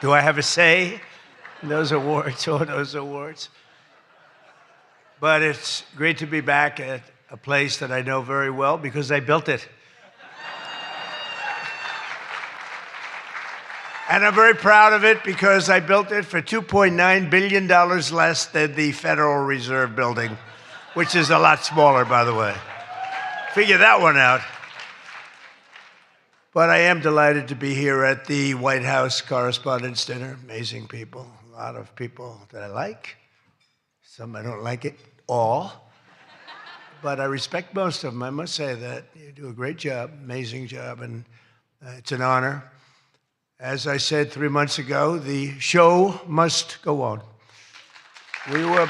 Do I have a say in those awards or those awards? But it's great to be back at a place that I know very well because I built it. And I'm very proud of it because I built it for $2.9 billion less than the Federal Reserve building, which is a lot smaller, by the way. Figure that one out. But I am delighted to be here at the White House Correspondents Dinner. Amazing people, a lot of people that I like. Some I don't like it all, but I respect most of them. I must say that you do a great job, amazing job, and it's an honor. As I said 3 months ago, the show must go on. We were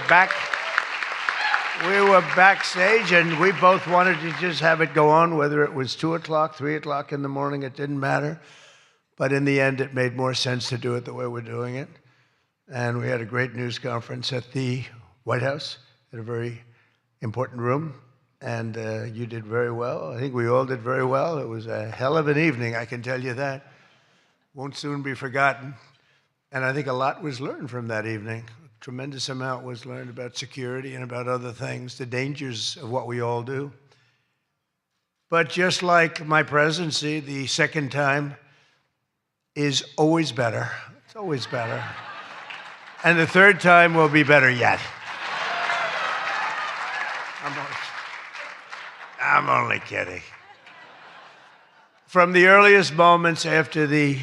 backstage, and we both wanted to just have it go on, whether it was 2 o'clock, 3 o'clock in the morning, it didn't matter. But in the end, it made more sense to do it the way we're doing it. And we had a great news conference at the White House, in a very important room. And you did very well. I think we all did very well. It was a hell of an evening, I can tell you that. Won't soon be forgotten. And I think a lot was learned from that evening. A tremendous amount was learned about security and about other things, the dangers of what we all do. But just like my presidency, the second time is always better. It's always better. And the third time will be better yet. I'm only kidding. From the earliest moments after the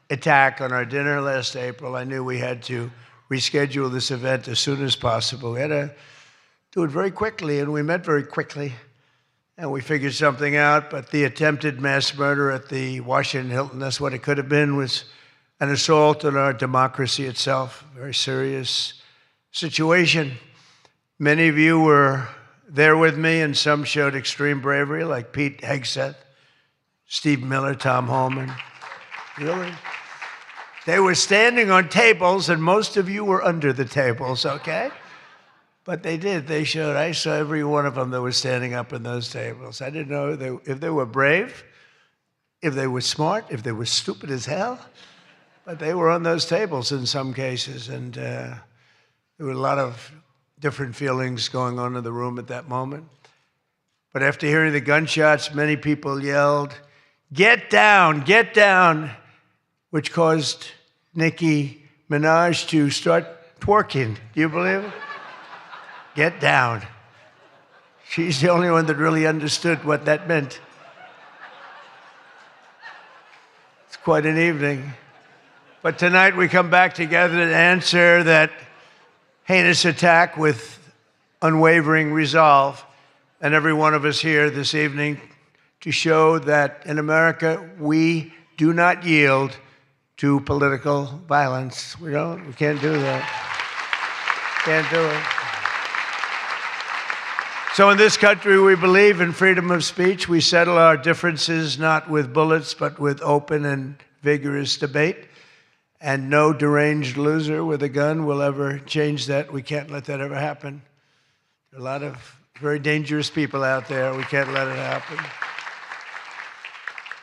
attack on our dinner last April, I knew we had to reschedule this event as soon as possible. We had to do it very quickly, and we met very quickly, and we figured something out. But the attempted mass murder at the Washington Hilton, that's what it could have been, was an assault on our democracy itself, a very serious situation. Many of you were there with me, and some showed extreme bravery, like Pete Hegseth, Steve Miller, Tom Holman. Really? They were standing on tables, and most of you were under the tables, okay? But they did. They showed. I saw every one of them that was standing up in those tables. I didn't know if they were brave, if they were smart, if they were stupid as hell. But they were on those tables in some cases, and there were a lot of different feelings going on in the room at that moment. But after hearing the gunshots, many people yelled, "Get down, get down," which caused Nicki Minaj to start twerking. Do you believe it? Get down. She's the only one that really understood what that meant. It's quite an evening. But tonight we come back together to answer that heinous attack with unwavering resolve. And every one of us here this evening to show that in America, we do not yield to political violence. We can't do that. Can't do it. So in this country, we believe in freedom of speech. We settle our differences not with bullets, but with open and vigorous debate. And no deranged loser with a gun will ever change that. We can't let that ever happen. There are a lot of very dangerous people out there. We can't let it happen.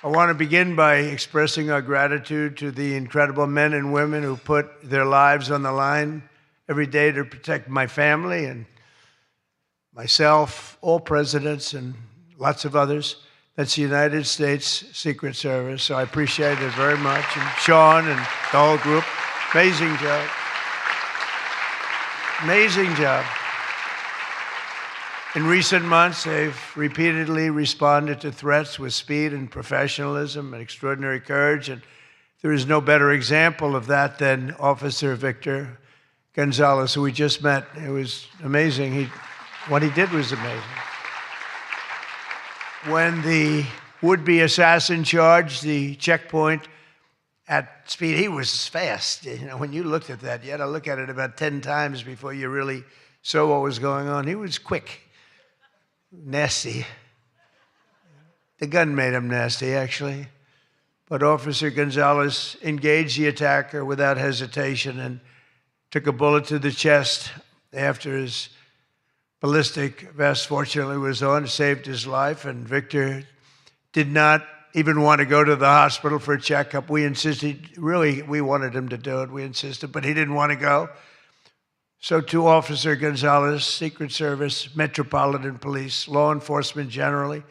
I want to begin by expressing our gratitude to the incredible men and women who put their lives on the line every day to protect my family and myself, all presidents, and lots of others. That's the United States Secret Service, so I appreciate it very much. And Sean and the whole group, amazing job. Amazing job. In recent months, they've repeatedly responded to threats with speed and professionalism and extraordinary courage, and there is no better example of that than Officer Victor Gonzalez, who we just met. It was amazing. What he did was amazing. When the would-be assassin charged the checkpoint at speed, he was fast. You know, when you looked at that, you had to look at it about 10 times before you really saw what was going on. He was quick. Nasty. The gun made him nasty, actually. But Officer Gonzalez engaged the attacker without hesitation and took a bullet to the chest after his ballistic vest, fortunately, was on, saved his life. And Victor did not even want to go to the hospital for a checkup. We insisted, really, we wanted him to do it. We insisted, but he didn't want to go. So to Officer Gonzalez, Secret Service, Metropolitan Police, law enforcement generally,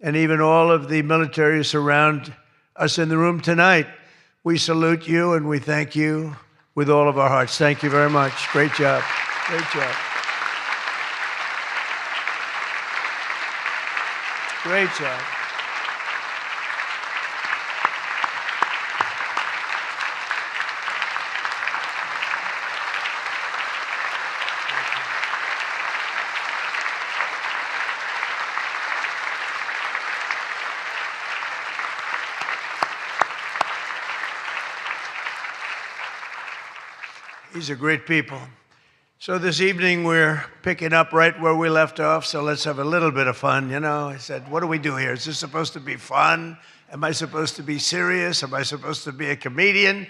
and even all of the military who surround us in the room tonight, we salute you and we thank you with all of our hearts. Thank you very much. Great job. Great job. Great job. These are great people. So this evening we're picking up right where we left off, so let's have a little bit of fun, you know. I said, what do we do here? Is this supposed to be fun? Am I supposed to be serious? Am I supposed to be a comedian?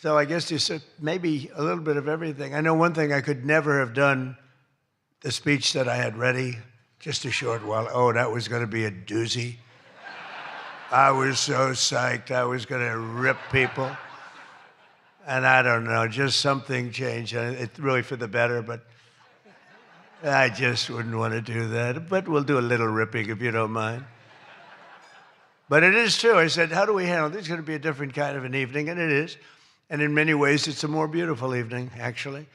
So I guess you said maybe a little bit of everything. I know one thing, I could never have done the speech that I had ready just a short while. Oh, that was going to be a doozy. I was so psyched. I was going to rip people. And I don't know, just something changed. It's really for the better, but I just wouldn't want to do that. But we'll do a little ripping if you don't mind. But it is true. I said, how do we handle this? It's going to be a different kind of an evening, and it is. And in many ways, it's a more beautiful evening, actually.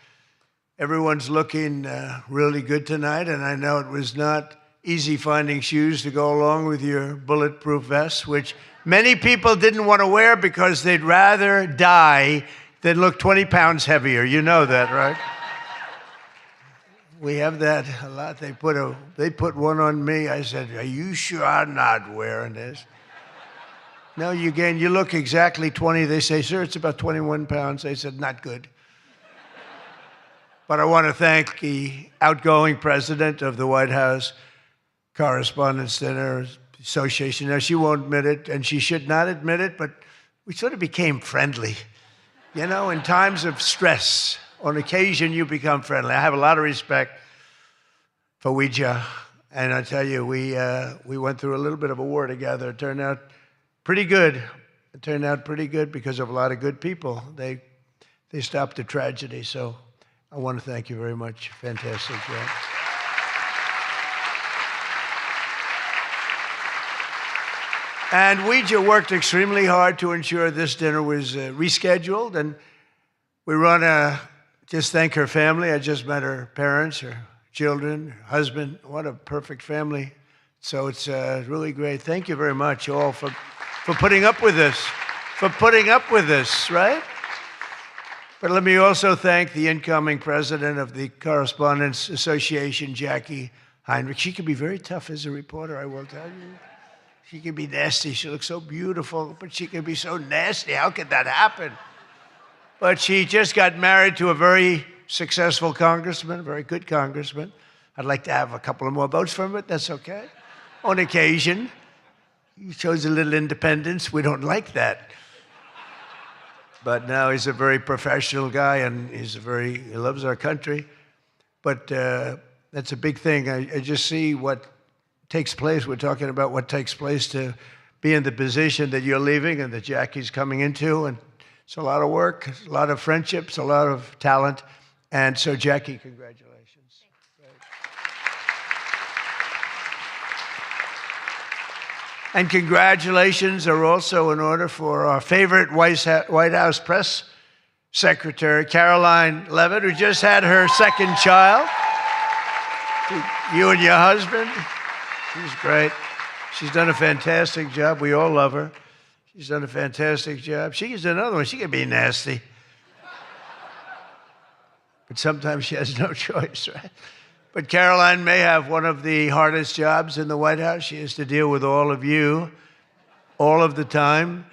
Everyone's looking really good tonight, and I know it was not easy finding shoes to go along with your bulletproof vests, which many people didn't want to wear because they'd rather die than look 20 pounds heavier. You know that, right? We have that a lot. They put one on me. I said, are you sure I'm not wearing this? No, you look exactly 20. They say, sir, it's about 21 pounds. They said, not good. But I want to thank the outgoing president of the White House Correspondents Dinner Association. Now, she won't admit it, and she should not admit it, but we sort of became friendly. You know, in times of stress, on occasion, you become friendly. I have a lot of respect for Ouija, and I tell you, we went through a little bit of a war together. It turned out pretty good. It turned out pretty good because of a lot of good people. They stopped the tragedy, so I want to thank you very much. Fantastic job. And Ouija worked extremely hard to ensure this dinner was rescheduled. And we want to just thank her family. I just met her parents, her children, her husband. What a perfect family. So it's really great. Thank you very much, all, for putting up with this. For putting up with this, right? But let me also thank the incoming president of the Correspondents Association, Jackie Heinrich. She can be very tough as a reporter, I will tell you. She can be nasty. She looks so beautiful, but she can be so nasty. How could that happen? But she just got married to a very successful congressman, a very good congressman. I'd like to have a couple of more votes from it. That's okay. On occasion, he shows a little independence. We don't like that. But now he's a very professional guy, and he loves our country. But that's a big thing. I just see what takes place. We're talking about what takes place to be in the position that you're leaving and that Jackie's coming into. And it's a lot of work, a lot of friendships, a lot of talent. And so, Jackie, congratulations. And congratulations are also in order for our favorite White House press secretary, Caroline Levitt, who just had her second child. You and your husband. She's great. She's done a fantastic job. We all love her. She's done a fantastic job. She's another one. She can be nasty. But sometimes she has no choice, right? But Caroline may have one of the hardest jobs in the White House. She has to deal with all of you all of the time.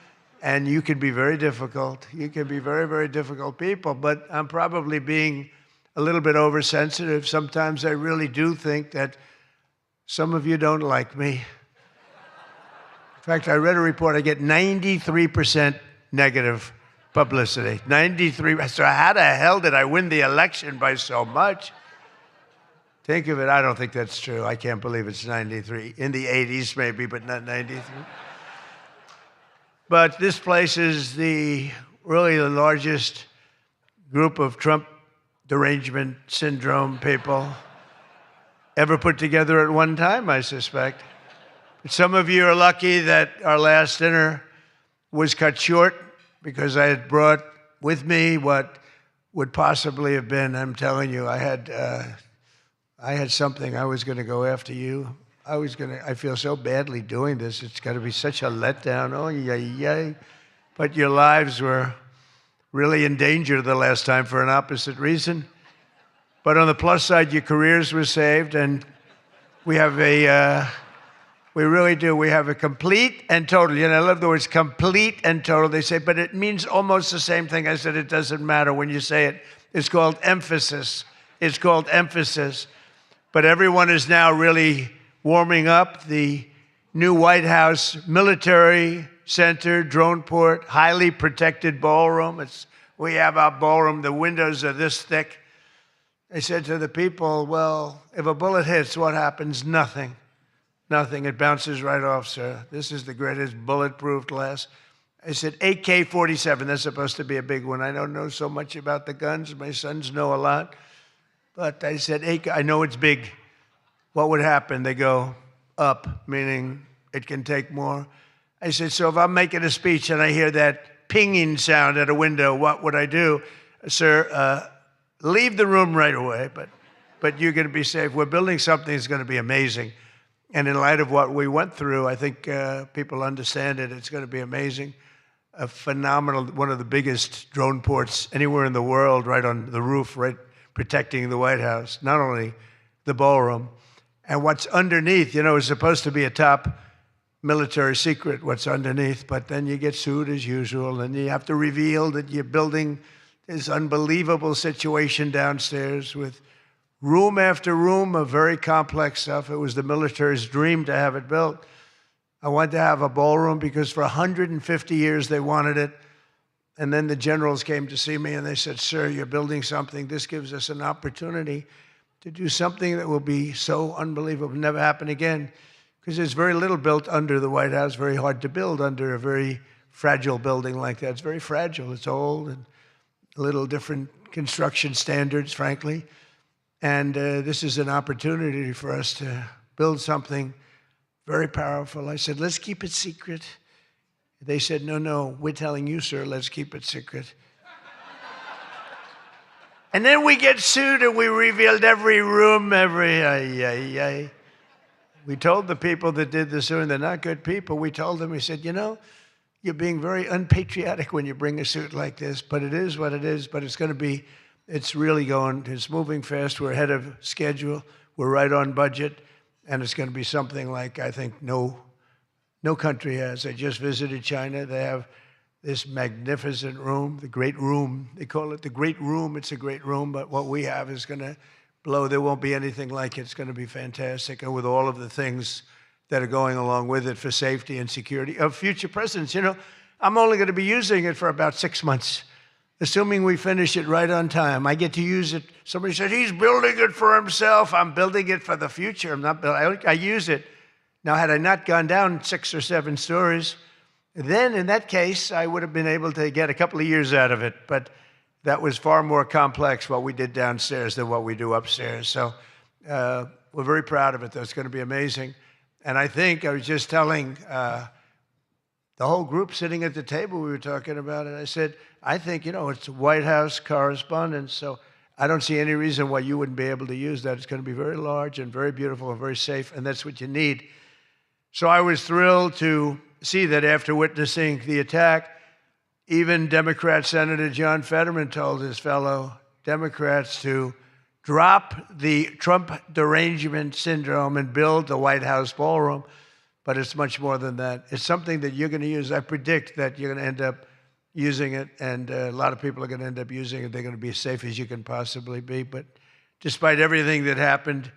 And you can be very difficult. You can be very, very difficult people. But I'm probably being a little bit oversensitive. Sometimes I really do think that some of you don't like me. In fact, I read a report, I get 93% negative publicity. 93. So how the hell did I win the election by so much? Think of it. I don't think that's true. I can't believe it's 93. In the 80s, maybe, but not 93. But this place is really the largest group of Trump derangement syndrome people ever put together at one time, I suspect. Some of you are lucky that our last dinner was cut short because I had brought with me what would possibly have been, I'm telling you, I had something. I was going to go after you. I feel so badly doing this. It's going to be such a letdown. Oh, yay. But your lives were really in danger the last time for an opposite reason. But on the plus side, your careers were saved, and we really do. We have a complete and total. I love the words complete and total. They say, but it means almost the same thing. I said, it doesn't matter when you say it. It's called emphasis. It's called emphasis. But everyone is now really warming up. The new White House military center, drone port, highly protected ballroom. We have our ballroom. The windows are this thick. I said to the people, well, if a bullet hits, what happens? Nothing. Nothing. It bounces right off, sir. This is the greatest bulletproof glass. I said, AK-47. That's supposed to be a big one. I don't know so much about the guns. My sons know a lot. But I said, I know it's big. What would happen? They go up, meaning it can take more. I said, so if I'm making a speech and I hear that pinging sound at a window, what would I do? Sir, leave the room right away, but you're going to be safe. We're building something that's going to be amazing. And in light of what we went through, I think people understand it. It's going to be amazing. A phenomenal, one of the biggest drone ports anywhere in the world, right on the roof, right protecting the White House, not only the ballroom. And what's underneath, is supposed to be a top military secret, what's underneath, but then you get sued as usual, and you have to reveal that you're building this unbelievable situation downstairs with room after room of very complex stuff. It was the military's dream to have it built. I wanted to have a ballroom because for 150 years they wanted it. And then the generals came to see me and they said, sir, you're building something. This gives us an opportunity to do something that will be so unbelievable, never happen again. Because there's very little built under the White House, very hard to build under a very fragile building like that. It's very fragile, it's old, and a little different construction standards, frankly. And this is an opportunity for us to build something very powerful. I said, let's keep it secret. They said, no, we're telling you, sir, let's keep it secret. And then we get sued and we revealed every room, We told the people that did the suing, they're not good people. We told them, we said, you're being very unpatriotic when you bring a suit like this, but it is what it is, but it's moving fast. We're ahead of schedule. We're right on budget. And it's going to be something like, I think, no country has. I just visited China. They have this magnificent room, the Great Room. They call it the Great Room. It's a great room, but what we have is going to blow. There won't be anything like it. It's going to be fantastic. And with all of the things that are going along with it for safety and security of future presidents. I'm only going to be using it for about 6 months, assuming we finish it right on time. I get to use it. Somebody said, he's building it for himself. I'm building it for the future. I use it. Now, had I not gone down 6 or 7 stories, then in that case, I would have been able to get a couple of years out of it. But that was far more complex, what we did downstairs, than what we do upstairs. So we're very proud of it, though. It's going to be amazing. And I think, I was just telling the whole group sitting at the table, we were talking about it. I said, I think, it's White House Correspondents, so I don't see any reason why you wouldn't be able to use that. It's going to be very large and very beautiful and very safe, and that's what you need. So I was thrilled to see that after witnessing the attack, even Democrat Senator John Fetterman told his fellow Democrats to drop the Trump derangement syndrome and build the White House ballroom. But it's much more than that. It's something that you're going to use. I predict that you're going to end up using it, and a lot of people are going to end up using it. They're going to be as safe as you can possibly be. But despite everything that happened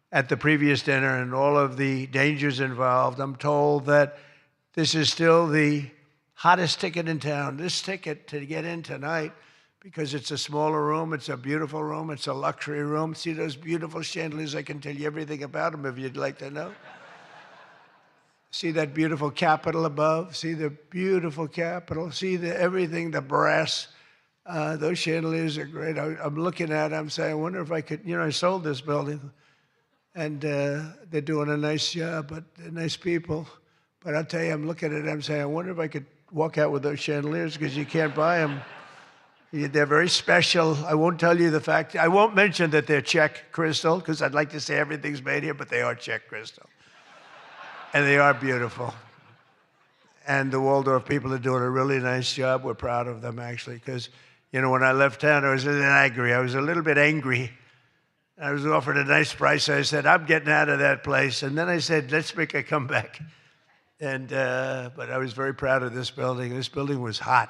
at the previous dinner and all of the dangers involved, I'm told that this is still the hottest ticket in town. This ticket to get in tonight, because it's a smaller room. It's a beautiful room. It's a luxury room. See those beautiful chandeliers? I can tell you everything about them if you'd like to know. See that beautiful Capitol above? See the beautiful Capitol? See everything, the brass. Those chandeliers are great. I'm looking at it. I'm saying, I wonder if I could, I sold this building. And they're doing a nice job, but they're nice people. But I'll tell you, I'm looking at it, I'm saying, I wonder if I could walk out with those chandeliers, because you can't buy them. They're very special. I won't tell you the fact. I won't mention that they're Czech crystal, because I'd like to say everything's made here, but they are Czech crystal. And they are beautiful. And the Waldorf people are doing a really nice job. We're proud of them, actually, because, when I left town, I was a little angry. I was a little bit angry. I was offered a nice price. I said, I'm getting out of that place. And then I said, let's make a comeback. And but I was very proud of this building. This building was hot.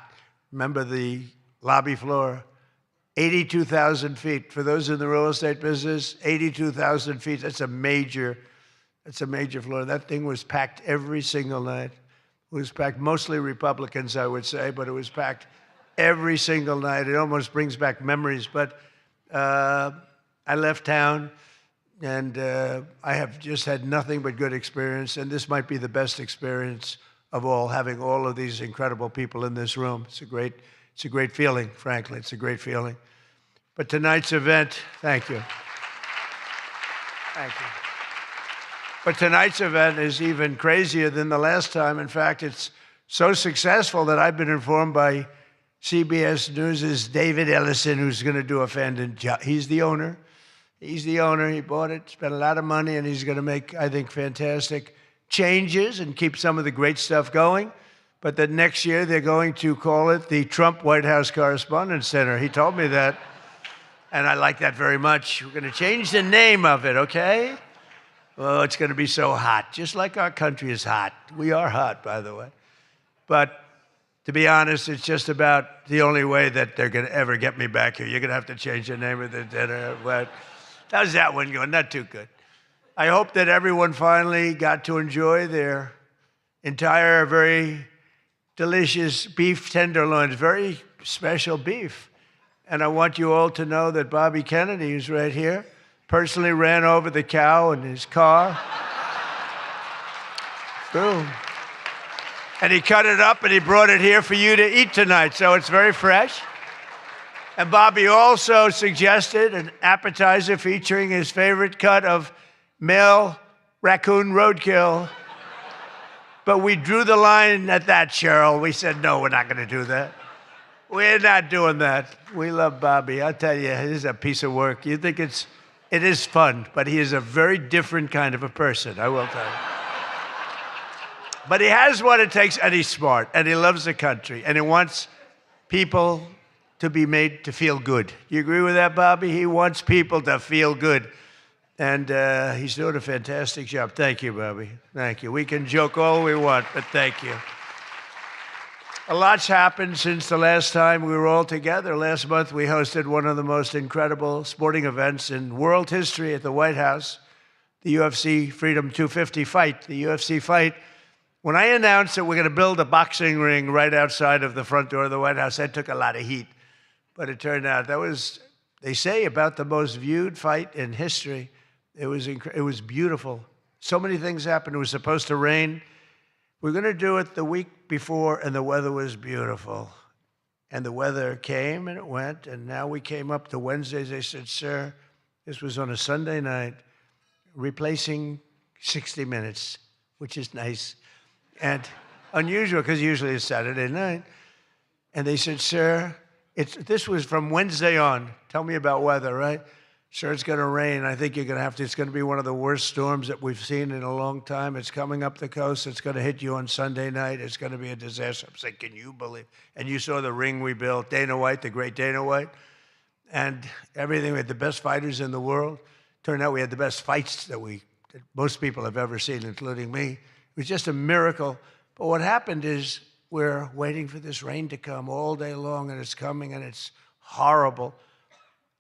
Remember the lobby floor? 82,000 feet. For those in the real estate business, 82,000 feet. That's a major floor. That thing was packed every single night. It was packed, mostly Republicans, I would say, but it was packed every single night. It almost brings back memories. But I left town, and I have just had nothing but good experience, and this might be the best experience of all, having all of these incredible people in this room. It's a great feeling, frankly. It's a great feeling. But tonight's event, thank you. Thank you. But tonight's event is even crazier than the last time. In fact, it's so successful that I've been informed by CBS News' David Ellison, who's going to do a fantastic job. He's the owner. He bought it, spent a lot of money, and he's going to make, I think, fantastic changes and keep some of the great stuff going. But that next year they're going to call it the Trump White House Correspondents Dinner. He told me that, and I like that very much. We're going to change the name of it, okay? Oh, it's going to be so hot, just like our country is hot. We are hot, by the way. But to be honest, it's just about the only way that they're going to ever get me back here. You're going to have to change the name of the dinner. But how's that one going? Not too good. I hope that everyone finally got to enjoy their entire, very delicious beef tenderloins, very special beef. And I want you all to know that Bobby Kennedy, who's right here, personally ran over the cow in his car. Boom. And he cut it up and he brought it here for you to eat tonight, so it's very fresh. And Bobby also suggested an appetizer featuring his favorite cut of male raccoon roadkill. But we drew the line at that, Cheryl. We said, no, we're not going to do that. We're not doing that. We love Bobby. I'll tell you, it is a piece of work. You think it is fun, but he is a very different kind of a person, I will tell you. But he has what it takes, and he's smart, and he loves the country, and he wants people to be made to feel good. You agree with that, Bobby? He wants people to feel good. And he's doing a fantastic job. Thank you, Bobby. Thank you. We can joke all we want, but thank you. A lot's happened since the last time we were all together. Last month, we hosted one of the most incredible sporting events in world history at the White House, the UFC Freedom 250 fight, the UFC fight. When I announced that we're going to build a boxing ring right outside of the front door of the White House, that took a lot of heat. But it turned out that was, they say, about the most viewed fight in history. It was beautiful. So many things happened. It was supposed to rain. We're going to do it the week before, and the weather was beautiful. And the weather came, and it went, and now we came up to Wednesdays. They said, sir, this was on a Sunday night, replacing 60 Minutes, which is nice and unusual, because usually it's Saturday night. And they said, sir, this was from Wednesday on. Tell me about weather, right? Sure, it's going to rain. I think you're going to have to. It's going to be one of the worst storms that we've seen in a long time. It's coming up the coast. It's going to hit you on Sunday night. It's going to be a disaster. I'm saying, can you believe? And you saw the ring we built. Dana White, the great Dana White, and everything. We had the best fighters in the world. Turned out we had the best fights that most people have ever seen, including me. It was just a miracle. But what happened is we're waiting for this rain to come all day long, and it's coming, and it's horrible.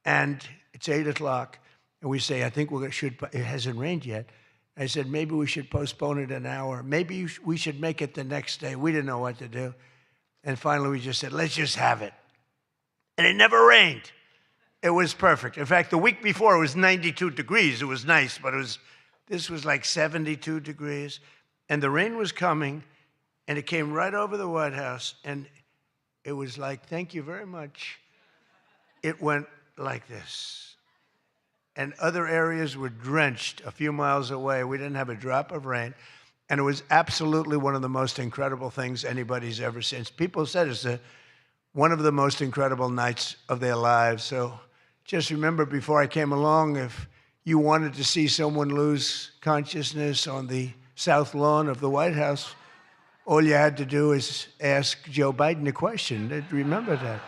And it's 8 o'clock, and we say, I think it hasn't rained yet. I said, maybe we should postpone it an hour. Maybe we should make it the next day. We didn't know what to do. And finally, we just said, let's just have it. and it never rained. It was perfect. In fact, the week before, it was 92 degrees. It was nice, but this was like 72 degrees. And the rain was coming, and it came right over the White House, and it was like, thank you very much. It went like this. And other areas were drenched a few miles away. We didn't have a drop of rain. And it was absolutely one of the most incredible things anybody's ever seen. People said it's one of the most incredible nights of their lives. So just remember, before I came along, if you wanted to see someone lose consciousness on the South Lawn of the White House, all you had to do is ask Joe Biden a question. Remember that.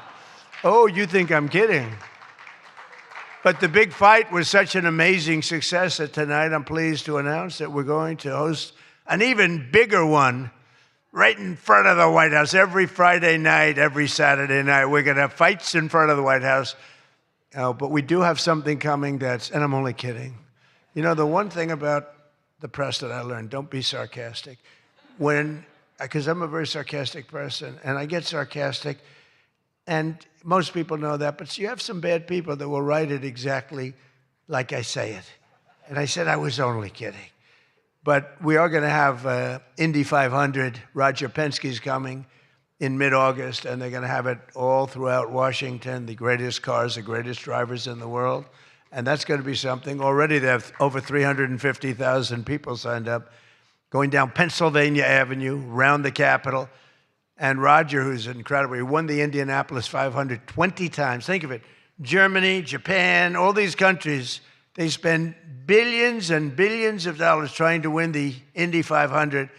Oh, you think I'm kidding. But the big fight was such an amazing success that tonight I'm pleased to announce that we're going to host an even bigger one right in front of the White House. Every Friday night, every Saturday night, we're going to have fights in front of the White House. But we do have something coming and I'm only kidding. You know, the one thing about the press that I learned, don't be sarcastic. Because I'm a very sarcastic person, and I get sarcastic, and most people know that, but you have some bad people that will write it exactly like I say it. And I said I was only kidding. But we are going to have Indy 500. Roger Penske's coming in mid-August, and they're going to have it all throughout Washington, the greatest cars, the greatest drivers in the world. And that's going to be something. Already they have over 350,000 people signed up, going down Pennsylvania Avenue, around the Capitol. And Roger, who's incredible, he won the Indianapolis 500 20 times. Think of it. Germany, Japan, all these countries, they spend billions and billions of dollars trying to win the Indy 500,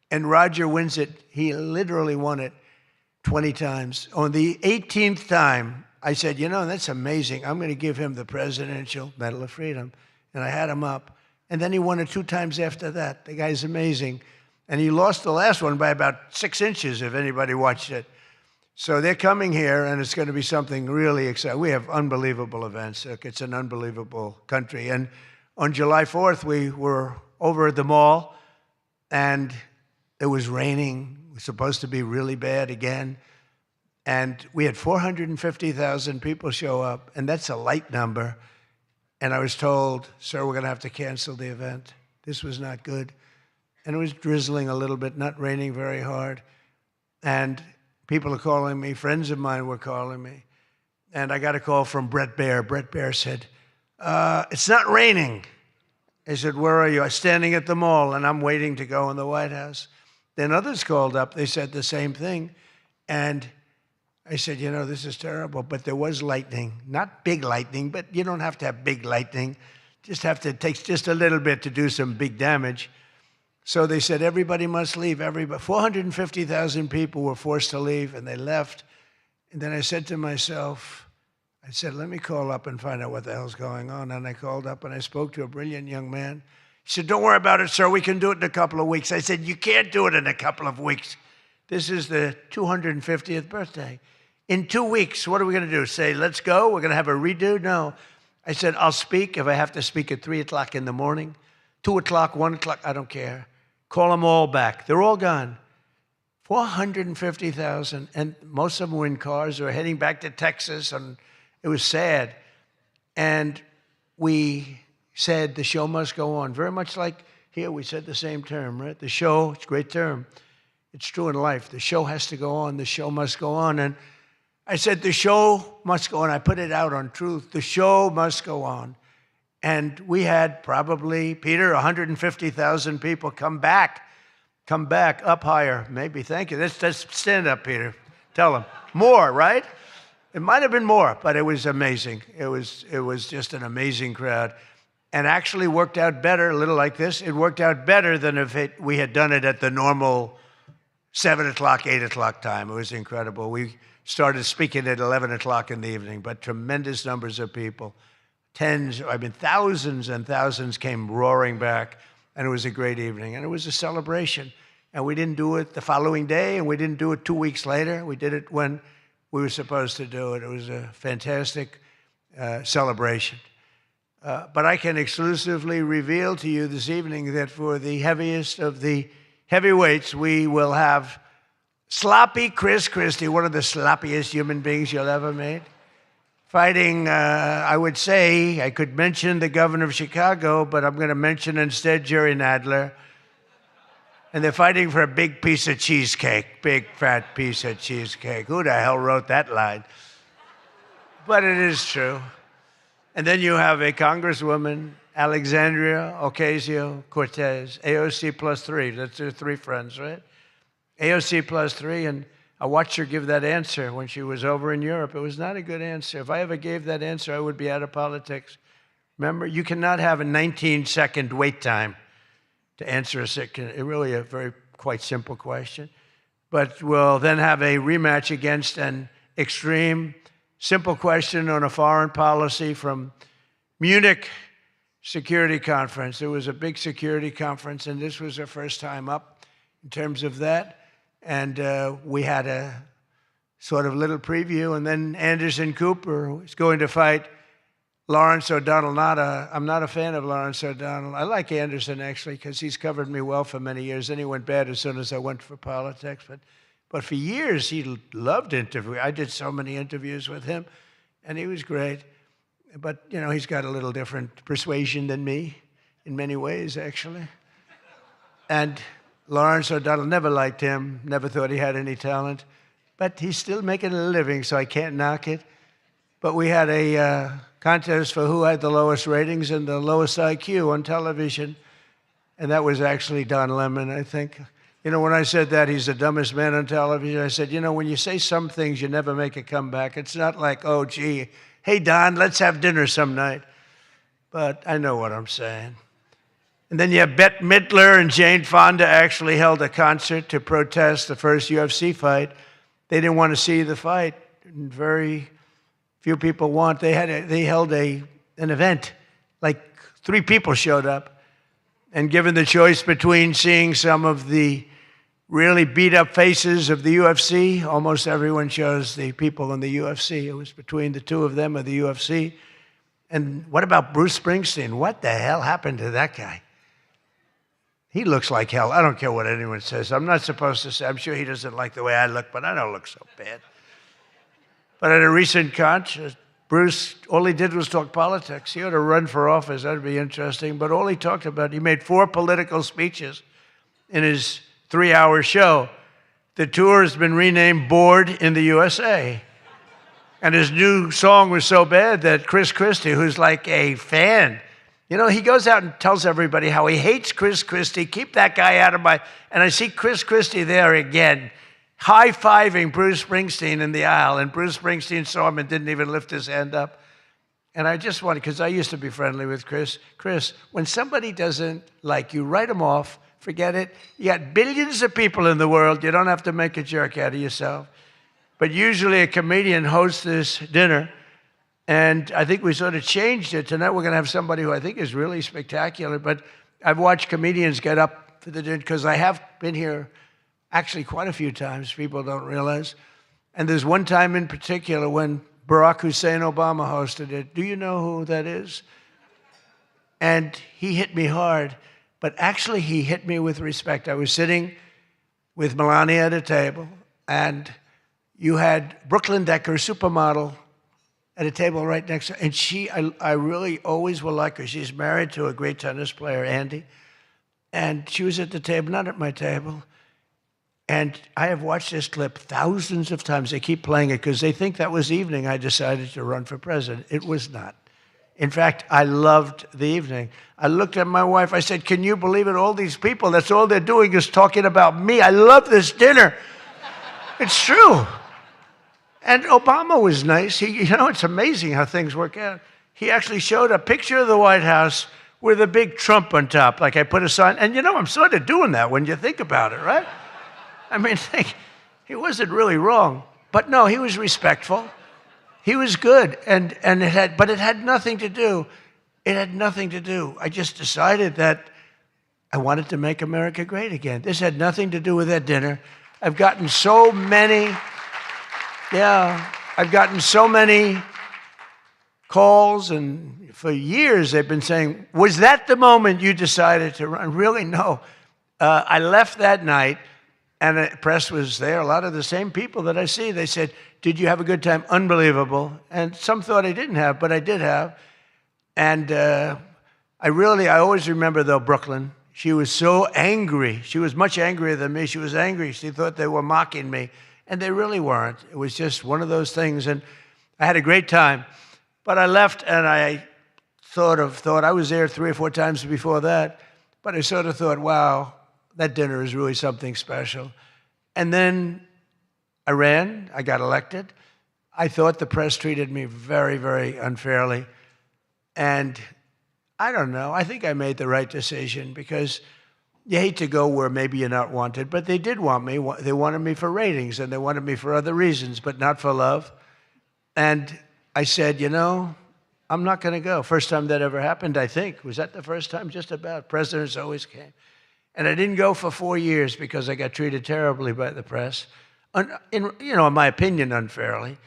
and Roger wins it. He literally won it 20 times. On the 18th time, I said, you know, that's amazing. I'm going to give him the Presidential Medal of Freedom. And I had him up. And then he won it 2 times after that. The guy's amazing. And he lost the last one by about 6 inches, if anybody watched it. So they're coming here, and it's going to be something really exciting. We have unbelievable events. It's an unbelievable country. And on July 4th, we were over at the mall, and it was raining. It was supposed to be really bad again. And we had 450,000 people show up, and that's a light number. And I was told, sir, we're going to have to cancel the event. This was not good. And it was drizzling a little bit, not raining very hard. And people are calling me. Friends of mine were calling me. And I got a call from Brett Baer. Brett Baer said, it's not raining. I said, where are you? I'm standing at the mall, and I'm waiting to go in the White House. Then others called up. They said the same thing. And I said, you know, this is terrible. But there was lightning. Not big lightning, but you don't have to have big lightning. It takes just a little bit to do some big damage. So they said, everybody must leave. 450,000 people were forced to leave, and they left. And then I said to myself, let me call up and find out what the hell's going on. And I called up, and I spoke to a brilliant young man. He said, don't worry about it, sir. We can do it in a couple of weeks. I said, you can't do it in a couple of weeks. This is the 250th birthday. In 2 weeks, what are we going to do? Say, let's go? We're going to have a redo? No. I said, I'll speak if I have to speak at 3 o'clock in the morning, 2 o'clock, 1 o'clock. I don't care. Call them all back. They're all gone. 450,000, and most of them were in cars or heading back to Texas, and it was sad. And we said the show must go on. Very much like here, we said the same term, right? The show, it's a great term. It's true in life. The show has to go on. The show must go on. And I said, the show must go on. I put it out on Truth. The show must go on. And we had probably, Peter, 150,000 people come back up higher. Maybe, thank you. Let's stand up, Peter. Tell them. More, right? It might have been more, but it was amazing. It was just an amazing crowd. And actually worked out better, a little like this. It worked out better than if we had done it at the normal 7 o'clock, 8 o'clock time. It was incredible. We started speaking at 11 o'clock in the evening, but tremendous numbers of people. Thousands and thousands came roaring back, and it was a great evening. And it was a celebration. And we didn't do it the following day, and we didn't do it 2 weeks later. We did it when we were supposed to do it. It was a fantastic celebration. But I can exclusively reveal to you this evening that for the heaviest of the heavyweights, we will have Sloppy Chris Christie, one of the sloppiest human beings you'll ever meet. Fighting, I would say, I could mention the governor of Chicago, but I'm going to mention instead Jerry Nadler. And they're fighting for a big piece of cheesecake, big fat piece of cheesecake. Who the hell wrote that line? But it is true. And then you have a congresswoman, Alexandria Ocasio-Cortez, AOC plus 3. That's her 3 friends, right? AOC plus 3, and I watched her give that answer when she was over in Europe. It was not a good answer. If I ever gave that answer, I would be out of politics. Remember, you cannot have a 19-second wait time to answer really a very quite simple question. But we'll then have a rematch against an extreme, simple question on a foreign policy from Munich Security Conference. It was a big security conference, and this was our first time up in terms of that. And we had a sort of little preview, and then Anderson Cooper is going to fight Lawrence O'Donnell. I'm not a fan of Lawrence O'Donnell. I like Anderson, actually, because he's covered me well for many years. Then he went bad as soon as I went for politics. But for years, he loved interviewing. I did so many interviews with him, and he was great. But, you know, he's got a little different persuasion than me in many ways, actually. And Lawrence O'Donnell, never liked him, never thought he had any talent. But he's still making a living, so I can't knock it. But we had a contest for who had the lowest ratings and the lowest IQ on television. And that was actually Don Lemon, I think. You know, when I said that he's the dumbest man on television, I said, you know, when you say some things, you never make a comeback. It's not like, oh, gee, hey, Don, let's have dinner some night. But I know what I'm saying. And then you have Bette Midler and Jane Fonda actually held a concert to protest the first UFC fight. They didn't want to see the fight. Very few people want. They held an event. Like 3 people showed up. And given the choice between seeing some of the really beat-up faces of the UFC, almost everyone chose the people in the UFC. It was between the 2 of them or the UFC. And what about Bruce Springsteen? What the hell happened to that guy? He looks like hell. I don't care what anyone says. I'm not supposed to say. I'm sure he doesn't like the way I look, but I don't look so bad. But at a recent concert, Bruce, all he did was talk politics. He ought to run for office. That would be interesting. But all he talked about, he made 4 political speeches in his 3-hour show. The tour has been renamed Bored in the USA. And his new song was so bad that Chris Christie, who's like a fan, you know, he goes out and tells everybody how he hates Chris Christie. Keep that guy out of my... And I see Chris Christie there again, high-fiving Bruce Springsteen in the aisle, and Bruce Springsteen saw him and didn't even lift his hand up. And I just wanted, because I used to be friendly with Chris, when somebody doesn't like you, write them off, forget it. You got billions of people in the world. You don't have to make a jerk out of yourself. But usually a comedian hosts this dinner, and I think we sort of changed it. Tonight we're going to have somebody who I think is really spectacular, but I've watched comedians get up for the dinner, because I have been here actually quite a few times, people don't realize. And there's one time in particular when Barack Hussein Obama hosted it. Do you know who that is? And he hit me hard, but actually he hit me with respect. I was sitting with Melania at a table, and you had Brooklyn Decker, supermodel, at a table right next to her. And I really always will like her. She's married to a great tennis player, Andy. And she was at the table, not at my table. And I have watched this clip thousands of times. They keep playing it because they think that was the evening I decided to run for president. It was not. In fact, I loved the evening. I looked at my wife. I said, can you believe it? All these people, that's all they're doing is talking about me. I love this dinner. It's true. And Obama was nice. You know, it's amazing how things work out. He actually showed a picture of the White House with a big Trump on top. Like I put a sign. And you know, I'm sort of doing that when you think about it, right? I mean, he wasn't really wrong. But no, he was respectful. He was good. But it had nothing to do. It had nothing to do. I just decided that I wanted to make America great again. This had nothing to do with that dinner. I've gotten so many calls, and for years they've been saying, was that the moment you decided to run? Really, no. I left that night, And the press was there, a lot of the same people that I see. They said, did you have a good time? Unbelievable. And some thought I didn't have, but I did have. And I always remember, though, Brooklyn. She was so angry. She was much angrier than me. She was angry. She thought they were mocking me. And they really weren't. It was just one of those things. And I had a great time. But I left, and I thought I was there 3 or 4 times before that. But I sort of thought, wow, that dinner is really something special. And then I ran. I got elected. I thought the press treated me very, very unfairly. And I don't know. I think I made the right decision, because you hate to go where maybe you're not wanted, but they did want me. They wanted me for ratings, and they wanted me for other reasons, but not for love. And I said, I'm not going to go. First time that ever happened, I think. Was that the first time? Just about. Presidents always came. And I didn't go for 4 years because I got treated terribly by the press. In my opinion, unfairly.